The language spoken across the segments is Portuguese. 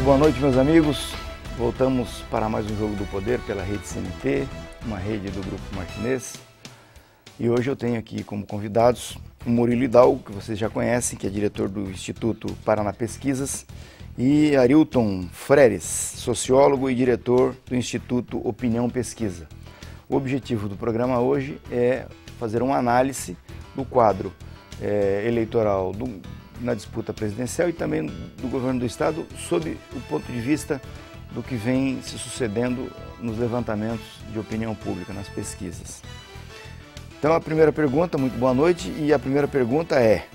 Boa noite, meus amigos. Voltamos para mais um Jogo do Poder pela Rede CNT, uma rede do Grupo Martinez. E hoje eu tenho aqui como convidados o Murilo Hidalgo, que vocês já conhecem, que é diretor do Instituto Paraná Pesquisas, e Arilton Freres, sociólogo e diretor do Instituto Opinião Pesquisa. O objetivo do programa hoje é fazer uma análise do quadro eleitoral na disputa presidencial e também do governo do Estado, sob o ponto de vista do que vem se sucedendo nos levantamentos de opinião pública, nas pesquisas. Então, a primeira pergunta, muito boa noite, e a primeira pergunta é: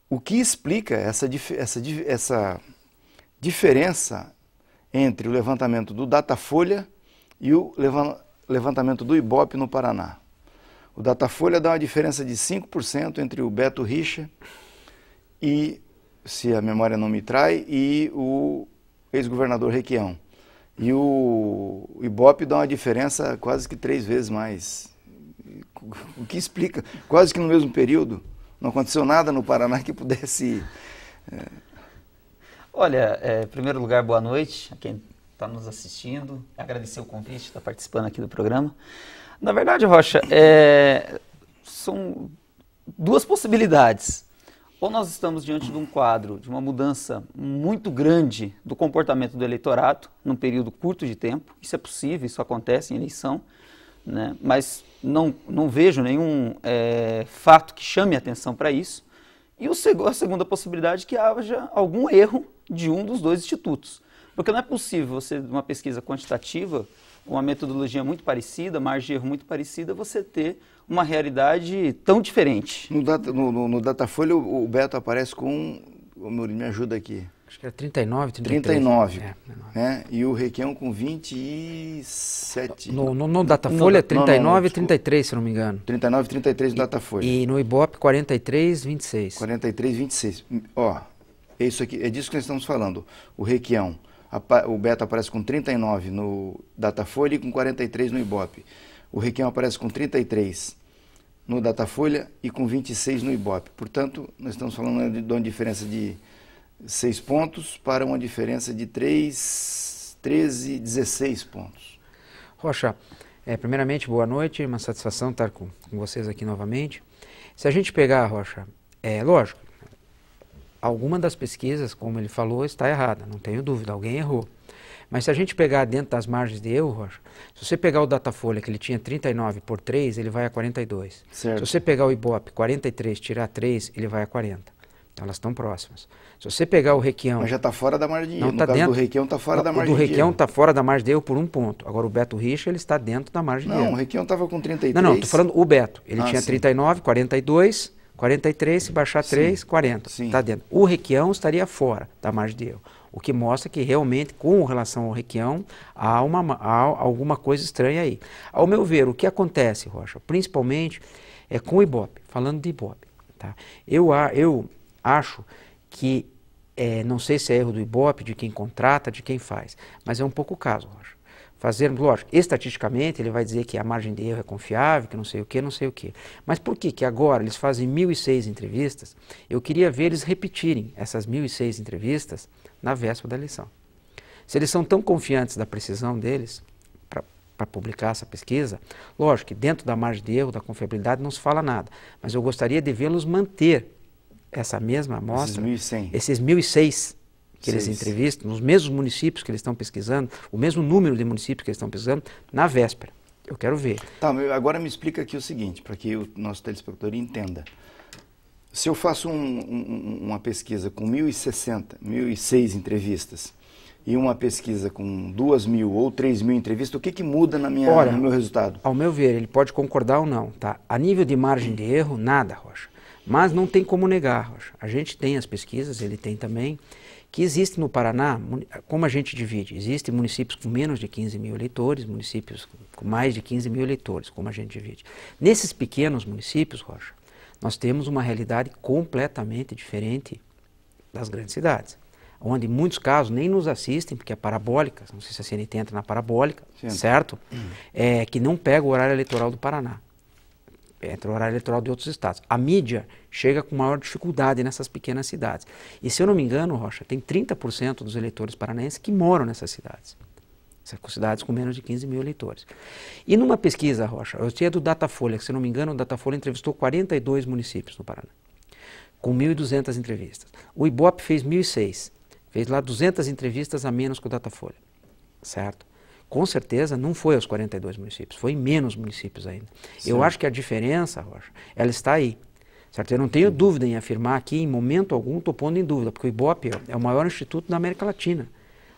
o que explica essa diferença entre o levantamento do Datafolha e o levantamento do Ibope no Paraná? O Datafolha dá uma diferença de 5% entre o Beto Richa e, se a memória não me trai, e o ex-governador Requião. E o Ibope dá uma diferença quase que 3 vezes mais. O que explica? Quase que no mesmo período. Não aconteceu nada no Paraná que pudesse... Olha, em primeiro lugar, boa noite a quem está nos assistindo. Agradecer o convite de estar participando aqui do programa. Na verdade, Rocha, são duas possibilidades. Ou nós estamos diante de um quadro de uma mudança muito grande do comportamento do eleitorado num período curto de tempo. Isso é possível, isso acontece em eleição, né? Mas não vejo nenhum fato que chame a atenção para isso. E a segunda possibilidade é que haja algum erro de um dos dois institutos. Porque não é possível você, numa pesquisa quantitativa, com uma metodologia muito parecida, margem de erro muito parecida, você ter uma realidade tão diferente. No Datafolha, o Beto aparece com... Me ajuda aqui. Acho que era 39, 33. 39. Né? E o Requião com 27. No Datafolha, 39 e 33, se não me engano. 39 e 33 no Datafolha. E no Ibope, 43 e 26. 43 e 26. Ó, é isso aqui, é disso que nós estamos falando. O Requião, o Beto aparece com 39 no Datafolha e com 43 no Ibope. O Requião aparece com 33 no Datafolha e com 26 no Ibope. Portanto, nós estamos falando de uma diferença de 6 pontos para uma diferença de 13, 16 pontos. Rocha, primeiramente, boa noite, uma satisfação estar com vocês aqui novamente. Se a gente pegar, Rocha, lógico, alguma das pesquisas, como ele falou, está errada, não tenho dúvida, alguém errou. Mas se a gente pegar dentro das margens de erro, Rocha, se você pegar o Datafolha, que ele tinha 39 por 3, ele vai a 42. Certo. Se você pegar o Ibope, 43, tirar 3, ele vai a 40. Então elas estão próximas. Se você pegar o Requião... Mas já está fora da margem de erro. No caso do Requião está fora da margem de erro. O do Requião está fora da margem de erro por 1 ponto. Agora o Beto Richa, ele está dentro da margem de erro. Não, o Requião estava com 33. Não, estou falando o Beto. Ele tinha sim. 39, 42, 43, se baixar 3, sim. 40. Está dentro. O Requião estaria fora da margem de erro. O que mostra que realmente, com relação ao Requião, há alguma coisa estranha aí. Ao meu ver, o que acontece, Rocha, principalmente com o Ibope, falando de Ibope, tá? Eu acho que, não sei se é erro do Ibope, de quem contrata, de quem faz, mas é um pouco o caso, Rocha. Lógico, estatisticamente ele vai dizer que a margem de erro é confiável, que não sei o que, não sei o que. Mas por que agora eles fazem 1.006 entrevistas? Eu queria ver eles repetirem essas 1.006 entrevistas na véspera da eleição. Se eles são tão confiantes da precisão deles para publicar essa pesquisa, lógico que dentro da margem de erro, da confiabilidade, não se fala nada, mas eu gostaria de vê-los manter essa mesma amostra, esses 1.006 que eles entrevistam, nos mesmos municípios que eles estão pesquisando, o mesmo número de municípios que eles estão pesquisando, na véspera. Eu quero ver. Tá, agora me explica aqui o seguinte, para que o nosso telespectador entenda. Se eu faço uma pesquisa com 1.006 entrevistas e uma pesquisa com 2.000 ou 3.000 entrevistas, o que muda no meu resultado? Ao meu ver, ele pode concordar ou não, tá? A nível de margem de erro, nada, Rocha. Mas não tem como negar, Rocha. A gente tem as pesquisas, ele tem também, que existe no Paraná, como a gente divide? Existem municípios com menos de 15 mil eleitores, municípios com mais de 15 mil eleitores, como a gente divide. Nesses pequenos municípios, Rocha, nós temos uma realidade completamente diferente das grandes cidades, onde em muitos casos nem nos assistem, porque é parabólica, não sei se a CNT entra na parabólica, certo? Que não pega o horário eleitoral do Paraná. Entra o horário eleitoral de outros estados. A mídia chega com maior dificuldade nessas pequenas cidades. E se eu não me engano, Rocha, tem 30% dos eleitores paranaenses que moram nessas cidades. Cidades com menos de 15 mil eleitores. E numa pesquisa, Rocha, eu tinha do Datafolha, que se eu não me engano, o Datafolha entrevistou 42 municípios no Paraná, com 1.200 entrevistas. O Ibope fez 1.006, fez lá 200 entrevistas a menos que o Datafolha, certo? Com certeza não foi aos 42 municípios, foi em menos municípios ainda. Sim. Eu acho que a diferença, Rocha, ela está aí. Certo? Eu não tenho dúvida em afirmar aqui, em momento algum, estou pondo em dúvida, porque o Ibope é o maior instituto da América Latina.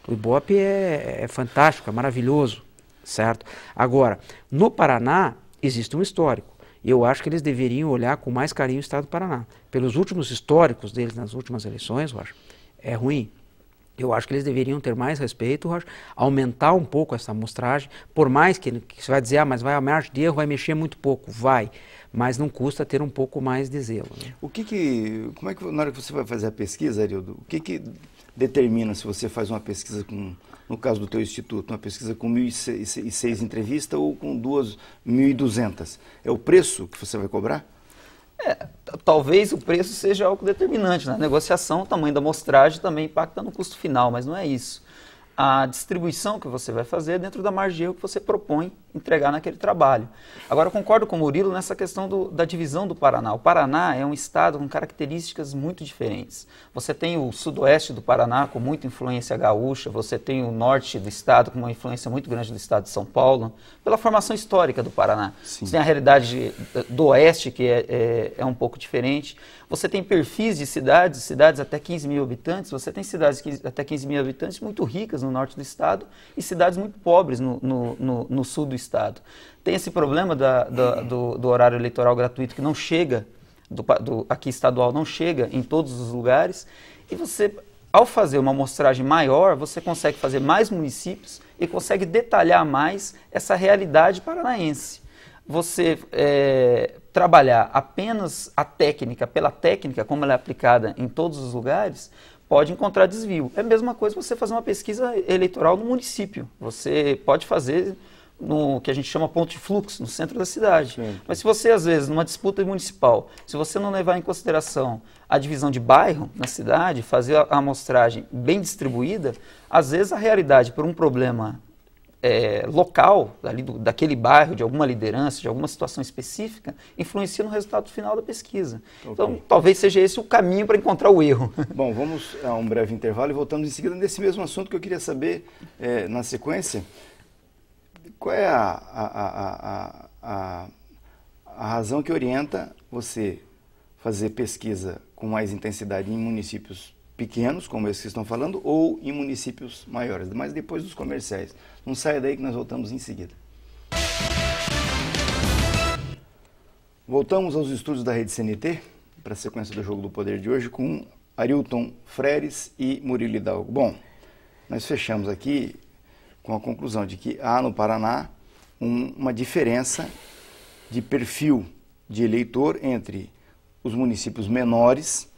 O Ibope é fantástico, é maravilhoso, certo? Agora, no Paraná existe um histórico. E eu acho que eles deveriam olhar com mais carinho o estado do Paraná. Pelos últimos históricos deles nas últimas eleições, Rocha, é ruim. Eu acho que eles deveriam ter mais respeito, Rocha, aumentar um pouco essa amostragem, por mais que você vai dizer, mas vai a margem de erro, vai mexer muito pouco, vai. Mas não custa ter um pouco mais de zelo. Né? Como é que, na hora que você vai fazer a pesquisa, Arildo, o que determina se você faz uma pesquisa com, no caso do teu instituto, uma pesquisa com 1.006 entrevistas ou com 1.200? É o preço que você vai cobrar? Talvez o preço seja algo determinante. Na negociação, o tamanho da amostragem também impacta no custo final, mas não é isso. A distribuição que você vai fazer é dentro da margem de erro que você propõe entregar naquele trabalho. Agora, eu concordo com o Murilo nessa questão da divisão do Paraná. O Paraná é um estado com características muito diferentes. Você tem o sudoeste do Paraná com muita influência gaúcha, você tem o norte do estado com uma influência muito grande do estado de São Paulo, pela formação histórica do Paraná. Sim. Você tem a realidade do oeste, que é um pouco diferente. Você tem perfis de cidades até 15 mil habitantes, você tem cidades até 15 mil habitantes muito ricas no norte do estado e cidades muito pobres no sul do estado. Tem esse problema do horário eleitoral gratuito que não chega, aqui estadual não chega em todos os lugares, e você, ao fazer uma amostragem maior, você consegue fazer mais municípios e consegue detalhar mais essa realidade paranaense. Você trabalhar apenas a técnica pela técnica, como ela é aplicada em todos os lugares, pode encontrar desvio. É a mesma coisa você fazer uma pesquisa eleitoral no município. Você pode fazer no que a gente chama ponto de fluxo, no centro da cidade. Sim. Mas se você, às vezes, numa disputa municipal, se você não levar em consideração a divisão de bairro na cidade, fazer a amostragem bem distribuída, às vezes a realidade, por um problema local, daquele bairro, de alguma liderança, de alguma situação específica, influencia no resultado final da pesquisa. Okay. Então, talvez seja esse o caminho para encontrar o erro. Bom, vamos a um breve intervalo e voltamos em seguida nesse mesmo assunto que eu queria saber, na sequência, qual é a razão que orienta você fazer pesquisa com mais intensidade em municípios pequenos, como esses que estão falando, ou em municípios maiores, mas depois dos comerciais. Não saia daí que nós voltamos em seguida. Voltamos aos estúdios da Rede CNT, para a sequência do Jogo do Poder de hoje, com Arilton Freires e Murilo Hidalgo. Bom, nós fechamos aqui com a conclusão de que há no Paraná uma diferença de perfil de eleitor entre os municípios menores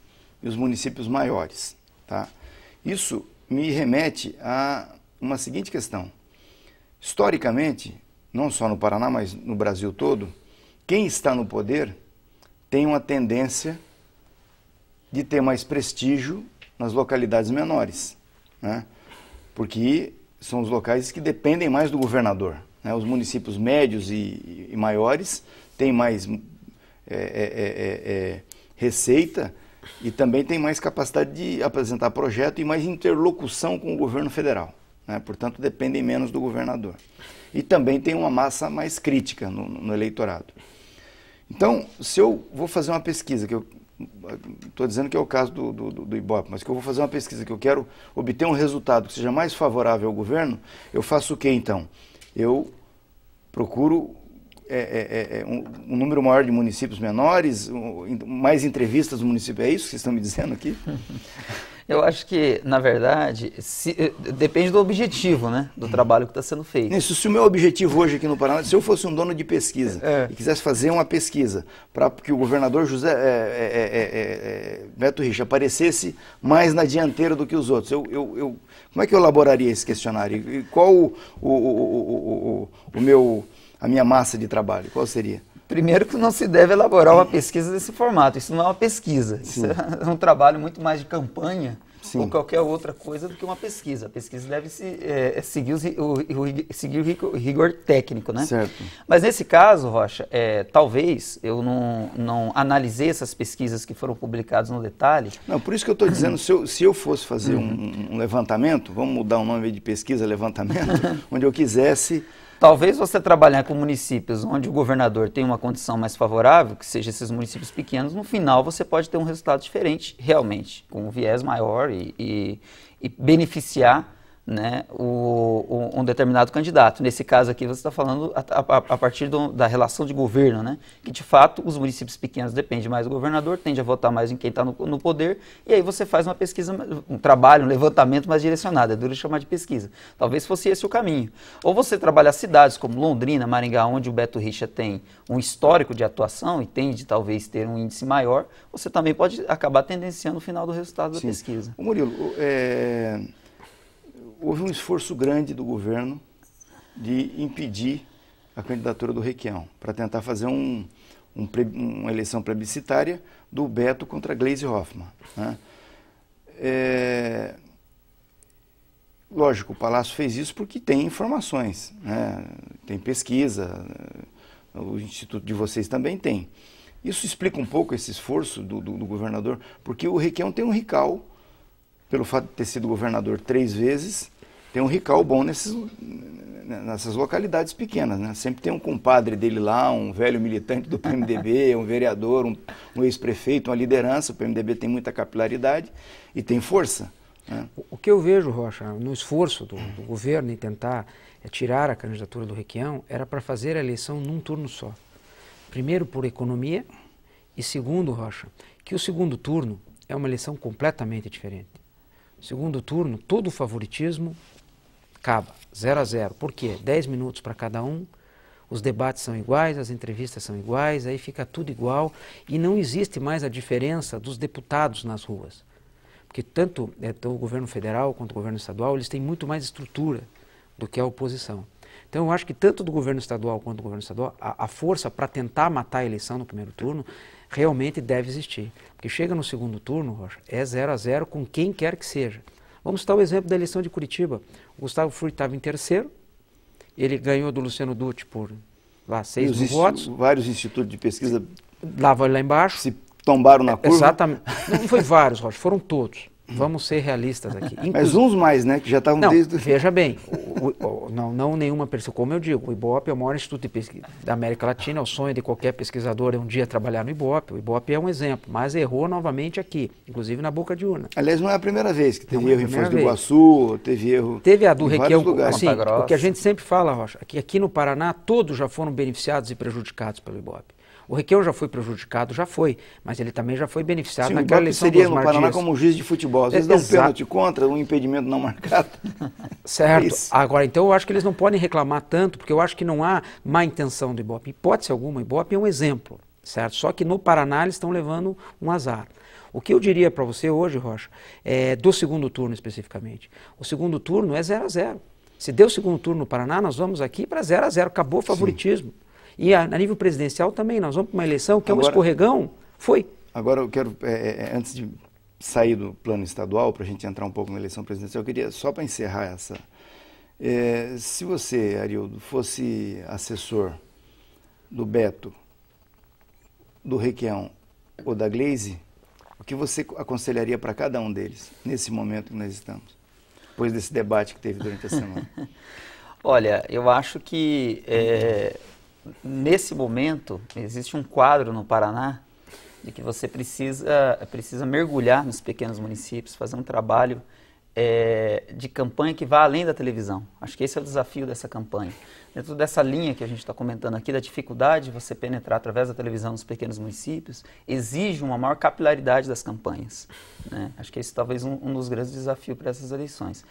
e os municípios maiores. Tá? Isso me remete a uma seguinte questão. Historicamente, não só no Paraná, mas no Brasil todo, quem está no poder tem uma tendência de ter mais prestígio nas localidades menores, né? Porque são os locais que dependem mais do governador, né? Os municípios médios e maiores têm mais receita e também têm mais capacidade de apresentar projeto e mais interlocução com o governo federal, né? Portanto, dependem menos do governador. E também tem uma massa mais crítica no eleitorado. Então, se eu vou fazer uma pesquisa, que eu estou dizendo que é o caso do Ibope, mas que eu vou fazer uma pesquisa que eu quero obter um resultado que seja mais favorável ao governo, eu faço o quê então? Eu procuro um número maior de municípios menores, mais entrevistas no município, é isso que vocês estão me dizendo aqui? Eu acho que, na verdade, depende do objetivo, né, do trabalho que está sendo feito. Isso, se o meu objetivo hoje aqui no Paraná, se eu fosse um dono de pesquisa e quisesse fazer uma pesquisa para que o governador Beto Richa aparecesse mais na dianteira do que os outros, como é que eu elaboraria esse questionário? E qual a minha massa de trabalho? Qual seria? Primeiro que não se deve elaborar uma pesquisa desse formato, isso não é uma pesquisa, isso é um trabalho muito mais de campanha ou qualquer outra coisa do que uma pesquisa. A pesquisa deve seguir o rigor técnico, né? Certo. Mas nesse caso, Rocha, talvez eu não analisei essas pesquisas que foram publicadas no detalhe. Não, por isso que eu estou dizendo, se eu fosse fazer um levantamento, vamos mudar o nome de pesquisa, levantamento, onde eu quisesse... Talvez você trabalhar com municípios onde o governador tem uma condição mais favorável, que seja esses municípios pequenos, no final você pode ter um resultado diferente, realmente, com um viés maior e beneficiar, né, um determinado candidato. Nesse caso aqui você está falando a partir da relação de governo, né, que de fato os municípios pequenos dependem mais do governador, tende a votar mais em quem está no poder, e aí você faz uma pesquisa, um trabalho, um levantamento mais direcionado, é duro chamar de pesquisa. Talvez fosse esse o caminho. Ou você trabalhar cidades como Londrina, Maringá, onde o Beto Richa tem um histórico de atuação e tende talvez ter um índice maior, você também pode acabar tendenciando o final do resultado da pesquisa. Ô Murilo, houve um esforço grande do governo de impedir a candidatura do Requião, para tentar fazer uma eleição plebiscitária do Beto contra Gleisi Hoffmann, né? Lógico, o Palácio fez isso porque tem informações, né? Tem pesquisa, o Instituto de vocês também tem. Isso explica um pouco esse esforço do governador, porque o Requião tem um RICAL, pelo fato de ter sido governador 3 vezes, tem um RICAL bom nessas localidades pequenas, né? Sempre tem um compadre dele lá, um velho militante do PMDB, um vereador, um ex-prefeito, uma liderança. O PMDB tem muita capilaridade e tem força, né? O que eu vejo, Rocha, no esforço do governo em tentar tirar a candidatura do Requião, era para fazer a eleição num turno só. Primeiro, por economia, e segundo, Rocha, que o segundo turno é uma eleição completamente diferente. Segundo turno, todo o favoritismo acaba, 0 a 0. Por quê? 10 minutos para cada um, os debates são iguais, as entrevistas são iguais, aí fica tudo igual e não existe mais a diferença dos deputados nas ruas. Porque tanto o governo federal quanto o governo estadual, eles têm muito mais estrutura do que a oposição. Então eu acho que tanto do governo estadual quanto do governo estadual, a força para tentar matar a eleição no primeiro turno realmente deve existir. Porque chega no segundo turno, Rocha, é 0 a 0 com quem quer que seja. Vamos citar o exemplo da eleição de Curitiba. O Gustavo Fruit estava em terceiro, ele ganhou do Luciano Dutti por lá 6 mil votos. Vários institutos de pesquisa lá embaixo. Se tombaram na curva. Exatamente. Não foi vários, Rocha, foram todos. Vamos ser realistas aqui. Mas uns mais, né? Que já estavam desde... Veja bem, não nenhuma pessoa, como eu digo, o IBOP é o maior instituto de pesquisa da América Latina, é o sonho de qualquer pesquisador é um dia trabalhar no IBOP. O IBOP é um exemplo, mas errou novamente aqui, inclusive na boca de urna. Aliás, não é a primeira vez que teve erro em Foz do Iguaçu, teve erro a do Requião, assim, o que a gente sempre fala, Rocha, que aqui no Paraná todos já foram beneficiados e prejudicados pelo IBOP. O Requião já foi prejudicado, já foi, mas ele também já foi beneficiado naquela eleição dos Mardias. Seria no Paraná como um juiz de futebol, às vezes dá um pênalti contra, um impedimento não marcado. Certo. Agora, então eu acho que eles não podem reclamar tanto, porque eu acho que não há má intenção do IBOP. Hipótese alguma, o IBOP é um exemplo, certo? Só que no Paraná eles estão levando um azar. O que eu diria para você hoje, Rocha, do segundo turno especificamente, o segundo turno é 0 a 0. Se deu o segundo turno no Paraná, nós vamos aqui para 0 a 0, acabou o favoritismo. Sim. E a nível presidencial também, nós vamos para uma eleição que é um escorregão, foi. Agora eu quero, antes de sair do plano estadual, para a gente entrar um pouco na eleição presidencial, eu queria, só para encerrar essa, se você, Arildo, fosse assessor do Beto, do Requião ou da Gleisi, o que você aconselharia para cada um deles, nesse momento que nós estamos, depois desse debate que teve durante a semana? Olha, eu acho que... nesse momento, existe um quadro no Paraná de que você precisa mergulhar nos pequenos municípios, fazer um trabalho de campanha que vá além da televisão. Acho que esse é o desafio dessa campanha. Dentro dessa linha que a gente está comentando aqui, da dificuldade de você penetrar através da televisão nos pequenos municípios, exige uma maior capilaridade das campanhas, né? Acho que esse talvez um dos grandes desafios para essas eleições.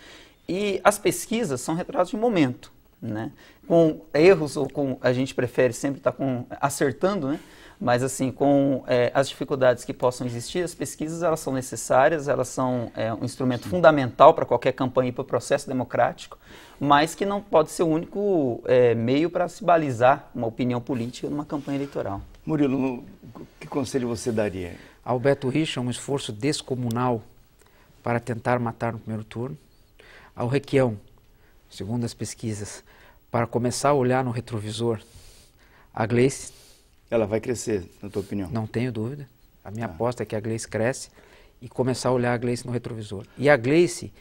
E as pesquisas são retratos de momento, né? com erros ou com, a gente prefere sempre estar acertando, né? Mas assim, com as dificuldades que possam existir, as pesquisas elas são necessárias, elas são um instrumento fundamental para qualquer campanha e para o processo democrático, mas que não pode ser o único meio para se balizar uma opinião política numa campanha eleitoral. Murilo, que conselho você daria? Ao Beto Richa, um esforço descomunal para tentar matar no primeiro turno. Ao Requião, segundo as pesquisas, para começar a olhar no retrovisor. A Gleice. Ela vai crescer, na tua opinião? Não tenho dúvida. A minha aposta é que a Gleice cresce e começar a olhar a Gleice no retrovisor. E a Gleice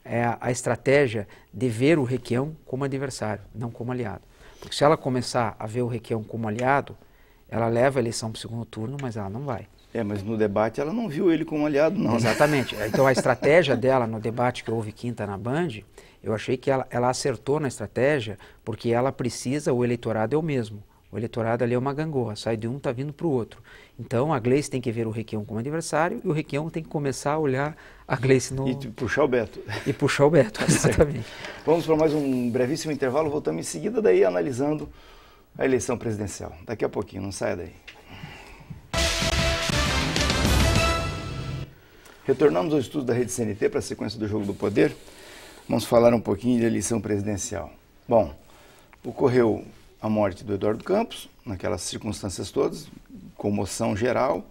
é a estratégia de ver o Requião como adversário, não como aliado. Porque se ela começar a ver o Requião como aliado, ela leva a eleição para o segundo turno, mas ela não vai. Mas no debate ela não viu ele como aliado, não. Exatamente. Então a estratégia dela no debate que houve quinta na Band, eu achei que ela acertou na estratégia, porque ela precisa, o eleitorado é o mesmo. O eleitorado ali é uma gangorra, sai de um, está vindo para o outro. Então a Gleice tem que ver o Requião como adversário e o Requião tem que começar a olhar a Gleice no... E puxar o Beto. E puxar o Beto, exatamente. Vamos para mais um brevíssimo intervalo, voltamos em seguida daí analisando a eleição presidencial. Daqui a pouquinho, não saia daí. Retornamos ao estudo da Rede CNT para a sequência do Jogo do Poder. Vamos falar um pouquinho de eleição presidencial. Bom, ocorreu a morte do Eduardo Campos, naquelas circunstâncias todas, comoção geral.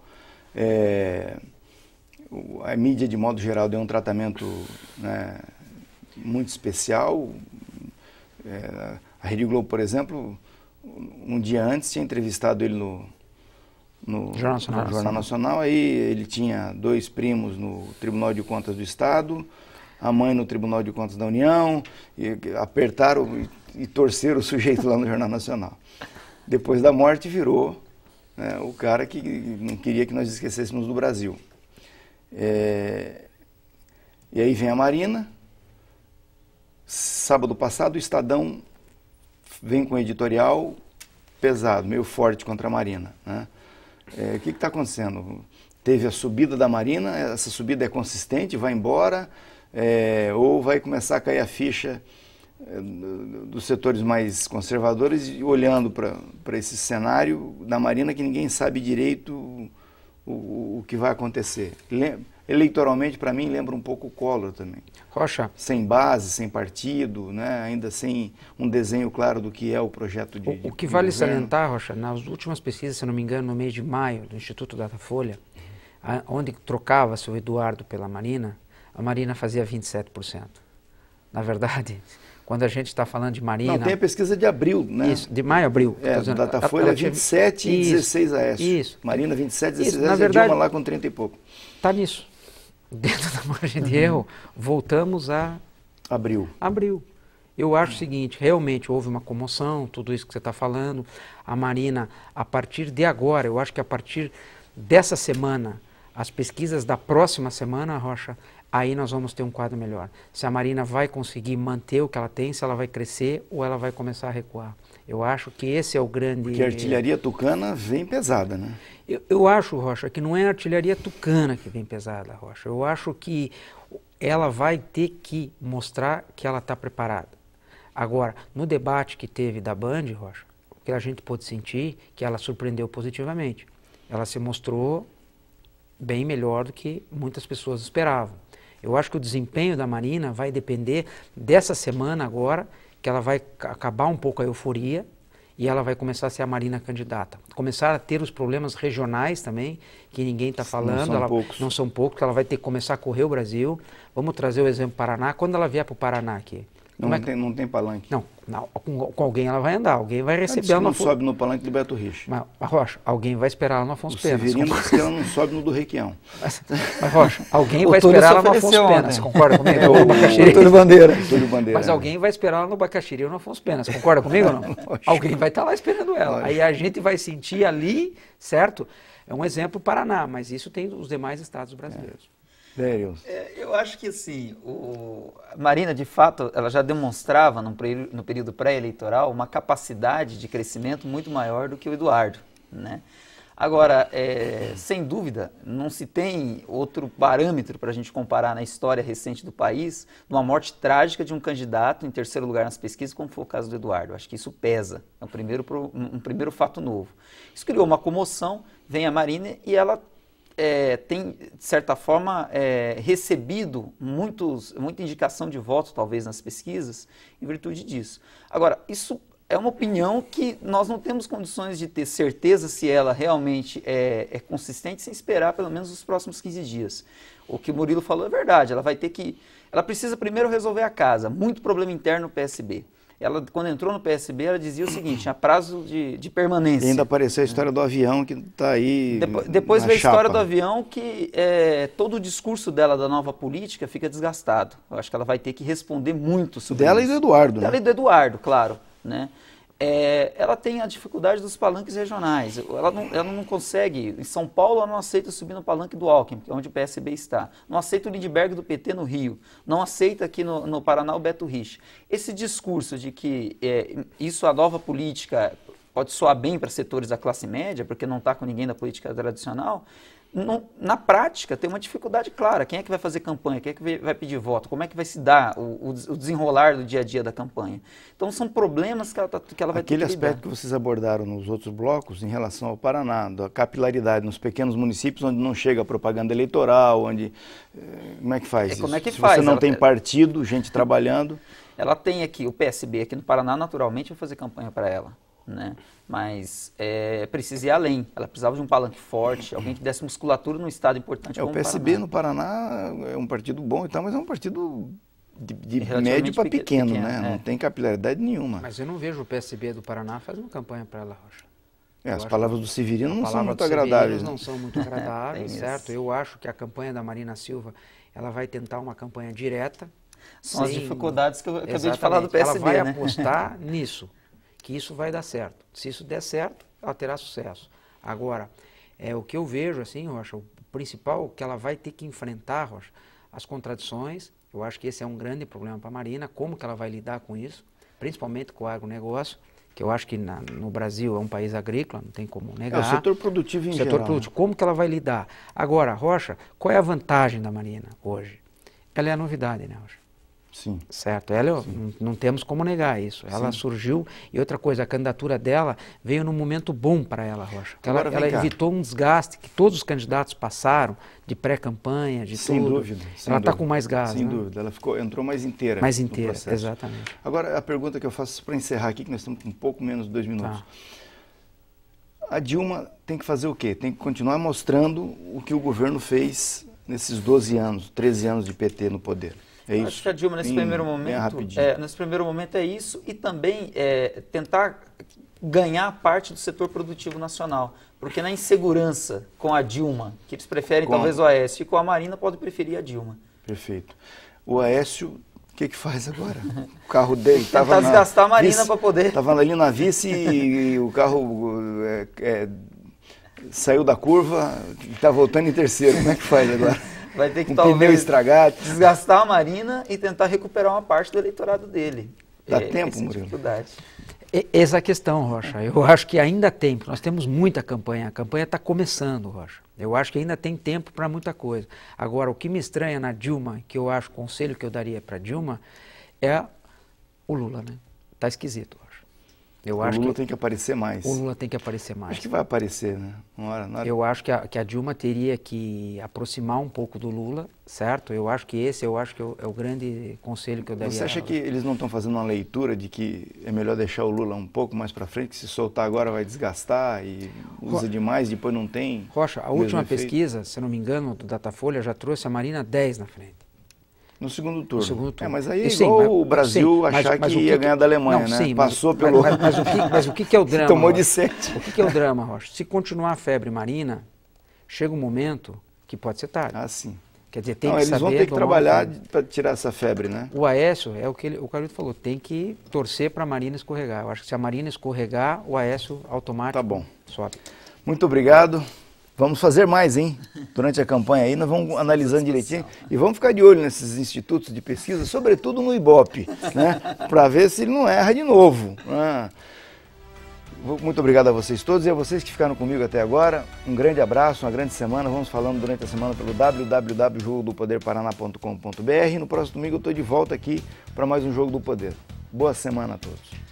A mídia, de modo geral, deu um tratamento, né, muito especial. A Rede Globo, por exemplo, um dia antes tinha entrevistado ele no Jornal Nacional. Aí ele tinha 2 primos no Tribunal de Contas do Estado, a mãe no Tribunal de Contas da União, e apertaram e torceram o sujeito lá no Jornal Nacional. Depois da morte virou, né, o cara que não queria que nós esquecêssemos do Brasil. E aí vem a Marina. Sábado passado o Estadão vem com um editorial pesado, meio forte contra a Marina, né? O que está acontecendo? Teve a subida da Marina, essa subida é consistente, vai embora, ou vai começar a cair a ficha dos setores mais conservadores, olhando para esse cenário da Marina que ninguém sabe direito o que vai acontecer. Eleitoralmente, para mim, lembra um pouco o Collor também. Rocha. Sem base, sem partido, né? Ainda sem um desenho claro do que é o projeto de O que vale salientar, Rocha, nas últimas pesquisas, se não me engano, no mês de maio, do Instituto Datafolha, onde trocava-se o Eduardo pela Marina, a Marina fazia 27%. Na verdade, quando a gente está falando de Marina... Não, tem a pesquisa de abril, né? Isso, de maio a abril. Do Datafolha, 27 e 16 Aécio. Isso. Marina, 27 e 16 Aécio. Na verdade, Dilma lá com 30 e pouco. Está nisso. Dentro da margem de erro, voltamos a... Abril. Eu acho o seguinte, realmente houve uma comoção, tudo isso que você está falando. A Marina, a partir de agora, eu acho que a partir dessa semana, as pesquisas da próxima semana, Rocha, aí nós vamos ter um quadro melhor. Se a Marina vai conseguir manter o que ela tem, se ela vai crescer ou ela vai começar a recuar. Eu acho que esse é o grande... Porque a artilharia tucana vem pesada, né? Eu acho, Rocha, que não é a artilharia tucana que vem pesada, Rocha. Eu acho que ela vai ter que mostrar que ela está preparada. Agora, no debate que teve da Band, Rocha, o que a gente pôde sentir que ela surpreendeu positivamente. Ela se mostrou bem melhor do que muitas pessoas esperavam. Eu acho que o desempenho da Marina vai depender dessa semana agora, que ela vai acabar um pouco a euforia e ela vai começar a ser a Marina candidata. Começar a ter os problemas regionais também, que ninguém está falando. Não são poucos, ela vai ter que começar a correr o Brasil. Vamos trazer o exemplo do Paraná. Quando ela vier para o Paraná aqui... Não tem palanque. Não, com alguém ela vai andar, alguém vai receber ela. Não sobe no palanque do Beto Richa. Mas, Rocha, alguém vai esperar ela no Afonso Pena. O Severino disse que ela não sobe no do Requião. Mas Rocha, alguém vai esperar ela no Afonso Pena. Você concorda comigo? O Túlio Bandeira. Mas alguém vai esperar ela no Bacaxiri ou no Afonso Pena. Você concorda comigo ou não? Alguém vai estar lá esperando ela. Aí a gente vai sentir ali, certo? É um exemplo Paraná, mas isso tem os demais estados brasileiros. Eu acho que assim, a Marina, de fato, ela já demonstrava no período pré-eleitoral uma capacidade de crescimento muito maior do que o Eduardo, né? Agora, sem dúvida, não se tem outro parâmetro para a gente comparar na história recente do país uma morte trágica de um candidato em terceiro lugar nas pesquisas, como foi o caso do Eduardo. Acho que isso pesa, é um primeiro fato novo. Isso criou uma comoção, vem a Marina e ela tem, de certa forma, recebido muita indicação de voto, talvez, nas pesquisas, em virtude disso. Agora, isso é uma opinião que nós não temos condições de ter certeza se ela realmente é consistente sem esperar pelo menos os próximos 15 dias. O que o Murilo falou é verdade, ela precisa primeiro resolver a casa, muito problema interno no PSB. Ela, quando entrou no PSB, ela dizia o seguinte, tinha prazo de permanência. E ainda apareceu a história do avião que está aí Depois veio a história do avião que todo o discurso dela da nova política fica desgastado. Eu acho que ela vai ter que responder muito sobre dela isso. E do Eduardo. Dela, né? E do Eduardo, claro. Né? Ela tem a dificuldade dos palanques regionais. Ela não consegue. Em São Paulo, ela não aceita subir no palanque do Alckmin, que é onde o PSB está. Não aceita o Lindbergh do PT no Rio. Não aceita aqui no Paraná o Beto Rich. Esse discurso de que a nova política pode soar bem para setores da classe média, porque não está com ninguém da política tradicional, na prática tem uma dificuldade clara. Quem é que vai fazer campanha? Quem é que vai pedir voto? Como é que vai se dar o desenrolar do dia a dia da campanha? Então são problemas que ela vai ter que lidar. Aquele aspecto que vocês abordaram nos outros blocos em relação ao Paraná, da capilaridade nos pequenos municípios onde não chega a propaganda eleitoral, onde... Como é que faz isso? Como é que Se faz? você não tem partido, gente trabalhando... Ela tem aqui, o PSB aqui no Paraná naturalmente vai fazer campanha para ela. Né? Mas precisa ir além. Ela precisava de um palanque forte, alguém que desse musculatura num estado importante como o PSB no Paraná é um partido bom e tal, mas é um partido de médio para pequeno, né? Não tem capilaridade nenhuma. Mas eu não vejo o PSB do Paraná fazendo campanha para ela, Rocha. As palavras do Severino não são muito agradáveis. Não são muito agradáveis, certo? Eu acho que a campanha da Marina Silva, ela vai tentar uma campanha direta. São as dificuldades que eu acabei de falar do PSB, ela vai apostar nisso. Que isso vai dar certo. Se isso der certo, ela terá sucesso. Agora, o que eu vejo, assim, Rocha, o principal que ela vai ter que enfrentar, Rocha, as contradições. Eu acho que esse é um grande problema para a Marina, como que ela vai lidar com isso, principalmente com o agronegócio, que eu acho que no Brasil é um país agrícola, não tem como negar. O setor produtivo em geral. Setor produtivo, como que ela vai lidar? Agora, Rocha, qual é a vantagem da Marina hoje? Ela é a novidade, né, Rocha? Sim. Certo, não temos como negar isso. Ela surgiu, e outra coisa, a candidatura dela veio num momento bom para ela, Rocha. Ela evitou um desgaste que todos os candidatos passaram, de pré-campanha, de sem tudo. Dúvida, ela está com mais gás. Sem dúvida, ela entrou mais inteira. Mais inteira, exatamente. Agora, a pergunta que eu faço para encerrar aqui, que nós estamos com um pouco menos de 2 minutos. A Dilma tem que fazer o quê? Tem que continuar mostrando o que o governo fez nesses 12 anos, 13 anos de PT no poder. É isso. Acho que a Dilma, nesse primeiro momento, é isso, e também tentar ganhar parte do setor produtivo nacional. Porque na insegurança com a Dilma, que eles preferem talvez o Aécio, e com a Marina pode preferir a Dilma. Perfeito. O Aécio, o que faz agora? O carro dele estava tentar desgastar a Marina para poder... Estava ali na vice e o carro saiu da curva e está voltando em terceiro. Como é que faz agora? Vai ter que talvez pneu estragado, desgastar a Marina e tentar recuperar uma parte do eleitorado dele. Dá tempo, Murilo? Essa é a questão, Rocha. Eu acho que ainda tem, porque nós temos muita campanha. A campanha está começando, Rocha. Eu acho que ainda tem tempo para muita coisa. Agora, o que me estranha na Dilma, que eu acho, o conselho que eu daria para Dilma, é o Lula, né? Está esquisito, Rocha. O Lula tem que aparecer mais. O Lula tem que aparecer mais. Acho que vai aparecer, né? Uma hora. Eu acho que a Dilma teria que aproximar um pouco do Lula, certo? Eu acho que esse é o grande conselho que eu daria. Você acha que eles não estão fazendo uma leitura de que é melhor deixar o Lula um pouco mais para frente, que se soltar agora vai desgastar e usa demais, depois não tem? Rocha, a última pesquisa, se não me engano, do Datafolha já trouxe a Marina 10 na frente. No segundo turno. No segundo turno. Mas aí é igual o Brasil achar que ia ganhar da Alemanha, né? Sim, passou pelo... Mas o que é o drama? Tomou de 7. O que é o drama, Rocha? Se continuar a febre marina, chega um momento que pode ser tarde. Ah, sim. Quer dizer, tem que eles saber... vão ter que trabalhar para tirar essa febre, né? O Aécio, é o que o Carlito falou, tem que torcer para a Marina escorregar. Eu acho que se a Marina escorregar, o Aécio automático sobe. Muito obrigado. Vamos fazer mais, hein? Durante a campanha aí, nós vamos analisando direitinho e vamos ficar de olho nesses institutos de pesquisa, sobretudo no Ibope, né? Para ver se ele não erra de novo. Muito obrigado a vocês todos e a vocês que ficaram comigo até agora. Um grande abraço, uma grande semana. Vamos falando durante a semana pelo www.jogodopoderparaná.com.br. No próximo domingo eu estou de volta aqui para mais um Jogo do Poder. Boa semana a todos.